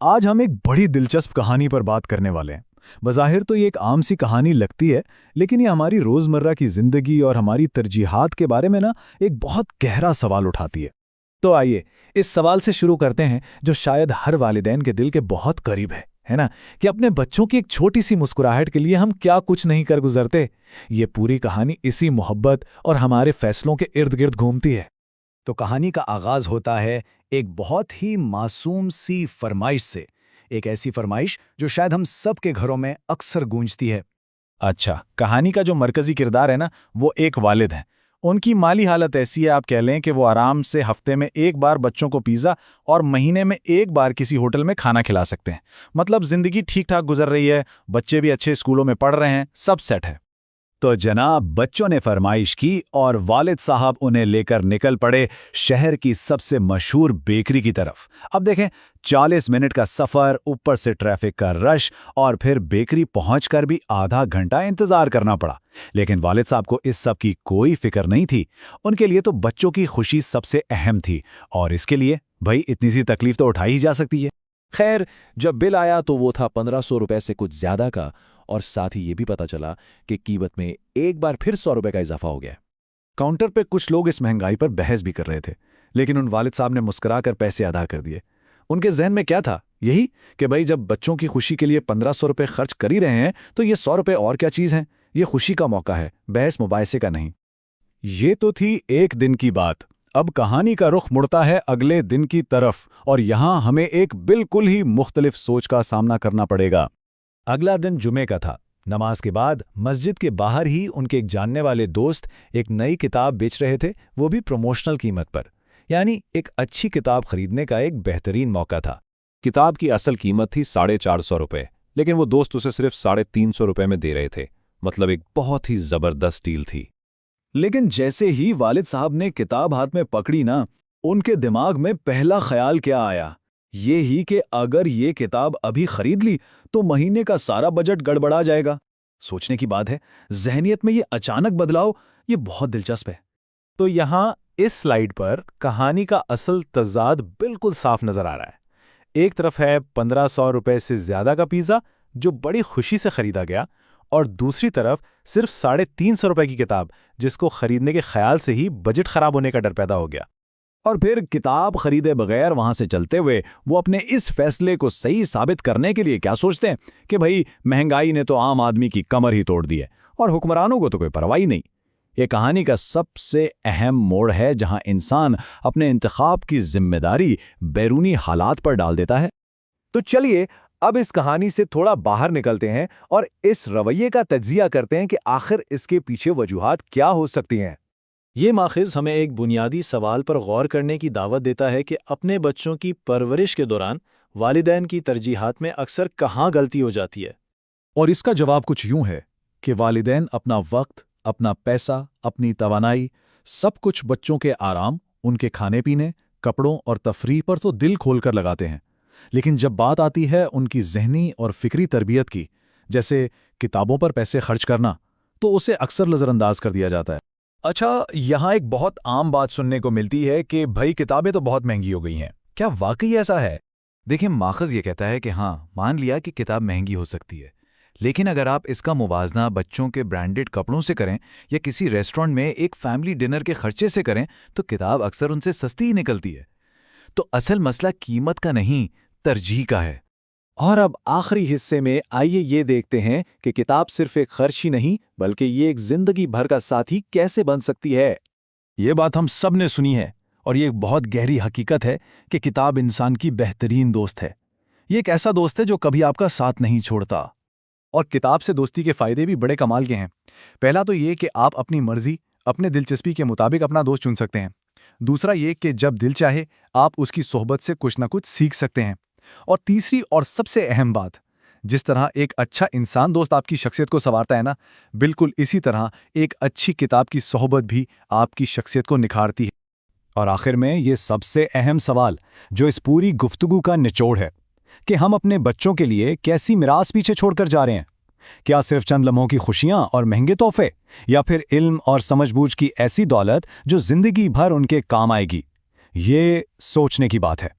आज हम एक बड़ी दिलचस्प कहानी पर बात करने वाले हैं। बज़ाहिर तो ये एक आम सी कहानी लगती है, लेकिन ये हमारी रोज़मर्रा की ज़िंदगी और हमारी तरजीहात के बारे में एक बहुत गहरा सवाल उठाती है। तो आइए इस सवाल से शुरू करते हैं, जो शायद हर वालिदैन के दिल के बहुत करीब है ना, कि अपने बच्चों की एक छोटी सी मुस्कुराहट के लिए हम क्या कुछ नहीं कर गुजरते। ये पूरी कहानी इसी मोहब्बत और हमारे फैसलों के इर्द गिर्द घूमती है। तो कहानी का आगाज होता है एक बहुत ही मासूम सी फरमाइश से, एक ऐसी फरमाइश जो शायद हम सब के घरों में अक्सर गूंजती है। अच्छा, कहानी का जो मरकजी किरदार है ना, वो एक वालिद हैं। उनकी माली हालत ऐसी है, आप कह लें कि वो आराम से हफ्ते में एक बार बच्चों को पिज़्ज़ा और महीने में एक बार किसी होटल में खाना खिला सकते हैं। मतलब जिंदगी ठीक ठाक गुजर रही है, बच्चे भी अच्छे स्कूलों में पढ़ रहे हैं, सब सेट है। तो जनाब, बच्चों ने फरमाइश की और वालिद साहब उन्हें लेकर निकल पड़े शहर की सबसे मशहूर बेकरी की तरफ। अब देखें, 40 मिनट का सफ़र, ऊपर से ट्रैफिक का रश, और फिर बेकरी पहुंचकर भी आधा घंटा इंतज़ार करना पड़ा। लेकिन वालिद साहब को इस सब की कोई फिक्र नहीं थी। उनके लिए तो बच्चों की खुशी सबसे अहम थी, और इसके लिए भाई इतनी सी तकलीफ तो उठाई ही जा सकती है। खैर, जब बिल आया तो वो था 1500 रुपए से कुछ ज्यादा का, और साथ ही ये भी पता चला कि कीमत में एक बार फिर 100 रुपए का इजाफा हो गया। काउंटर पे कुछ लोग इस महंगाई पर बहस भी कर रहे थे, लेकिन उन वालिद साहब ने मुस्कुराकर पैसे अदा कर दिए। उनके जहन में क्या था? यही कि भाई जब बच्चों की खुशी के लिए 1500 रुपए खर्च कर ही रहे हैं, तो ये 100 रुपए और क्या चीज़ है। ये खुशी का मौका है, बहस मुबाइसे का नहीं। ये तो थी एक दिन की बात। अब कहानी का रुख मुड़ता है अगले दिन की तरफ, और यहां हमें एक बिल्कुल ही मुख्तलिफ सोच का सामना करना पड़ेगा। अगला दिन जुमे का था। नमाज के बाद मस्जिद के बाहर ही उनके एक जानने वाले दोस्त एक नई किताब बेच रहे थे, वो भी प्रमोशनल कीमत पर। यानी एक अच्छी किताब खरीदने का एक बेहतरीन मौका था। किताब की असल कीमत थी 450 रुपए, लेकिन वो दोस्त उसे सिर्फ 350 रुपए में दे रहे थे। मतलब एक बहुत ही जबरदस्त डील थी। लेकिन जैसे ही वालिद साहब ने किताब हाथ में पकड़ी ना, उनके दिमाग में पहला ख्याल क्या आया? ये ही कि अगर ये किताब अभी खरीद ली तो महीने का सारा बजट गड़बड़ा जाएगा। सोचने की बात है, ज़हनियत में ये अचानक बदलाव, ये बहुत दिलचस्प है। तो यहाँ इस स्लाइड पर कहानी का असल तज़ाद बिल्कुल साफ नजर आ रहा है। एक तरफ है 1500 रुपए से ज्यादा का पिज़्ज़ा जो बड़ी खुशी से खरीदा गया, और दूसरी तरफ सिर्फ 350 रुपए की किताब जिसको खरीदने के ख्याल से ही बजट खराब होने का डर पैदा हो गया। और फिर किताब खरीदे बगैर वहां से चलते हुए वो अपने इस फैसले को सही साबित करने के लिए क्या सोचते हैं कि भाई महंगाई ने तो आम आदमी की कमर ही तोड़ दी है और हुक्मरानों को तो कोई परवाह ही नहीं। ये कहानी का सबसे अहम मोड़ है जहां इंसान अपने इंतखाब की जिम्मेदारी बैरूनी हालात पर डाल देता है। तो चलिए अब इस कहानी से थोड़ा बाहर निकलते हैं और इस रवैये का तज्जिया करते हैं कि आखिर इसके पीछे वजूहात क्या हो सकती हैं। ये माखिज़ हमें एक बुनियादी सवाल पर गौर करने की दावत देता है कि अपने बच्चों की परवरिश के दौरान वालिदैन की तरजीहात में अक्सर कहाँ गलती हो जाती है। और इसका जवाब कुछ यूं है कि वालिदैन अपना वक्त, अपना पैसा, अपनी तवानाई, सब कुछ बच्चों के आराम, उनके खाने पीने, कपड़ों और तफरीह पर तो दिल खोलकर लगाते हैं। लेकिन जब बात आती है उनकी ज़हनी और फ़िक्री तरबियत की, जैसे किताबों पर पैसे खर्च करना, तो उसे अक्सर नज़रअंदाज कर दिया जाता है। अच्छा, यहाँ एक बहुत आम बात सुनने को मिलती है कि भाई किताबें तो बहुत महंगी हो गई हैं। क्या वाकई ऐसा है? देखिए, माखज़ ये कहता है कि हाँ, मान लिया कि किताब महंगी हो सकती है, लेकिन अगर आप इसका मुवाजना बच्चों के ब्रांडेड कपड़ों से करें या किसी रेस्टोरेंट में एक फैमिली डिनर के खर्चे से करें, तो किताब अक्सर उनसे सस्ती ही निकलती है। तो असल मसला कीमत का नहीं, तरजीह का है। और अब आखिरी हिस्से में आइए ये देखते हैं कि किताब सिर्फ एक खर्च ही नहीं, बल्कि ये एक जिंदगी भर का साथी कैसे बन सकती है। ये बात हम सब ने सुनी है, और ये एक बहुत गहरी हकीकत है कि किताब इंसान की बेहतरीन दोस्त है। ये एक ऐसा दोस्त है जो कभी आपका साथ नहीं छोड़ता। और किताब से दोस्ती के फ़ायदे भी बड़े कमाल के हैं। पहला तो ये कि आप अपनी मर्जी, अपने दिलचस्पी के मुताबिक अपना दोस्त चुन सकते हैं। दूसरा ये कि जब दिल चाहे आप उसकी सोहबत से कुछ ना कुछ सीख सकते हैं। और तीसरी और सबसे अहम बात, जिस तरह एक अच्छा इंसान दोस्त आपकी शख्सियत को संवारता है ना, बिल्कुल इसी तरह एक अच्छी किताब की सोहबत भी आपकी शख्सियत को निखारती है। और आखिर में ये सबसे अहम सवाल जो इस पूरी गुफ्तगू का निचोड़ है कि हम अपने बच्चों के लिए कैसी मिरास पीछे छोड़कर जा रहे हैं। क्या सिर्फ चंद लम्हों की खुशियां और महंगे तोहफे, या फिर इल्म और समझबूझ की ऐसी दौलत जो जिंदगी भर उनके काम आएगी? ये सोचने की बात है।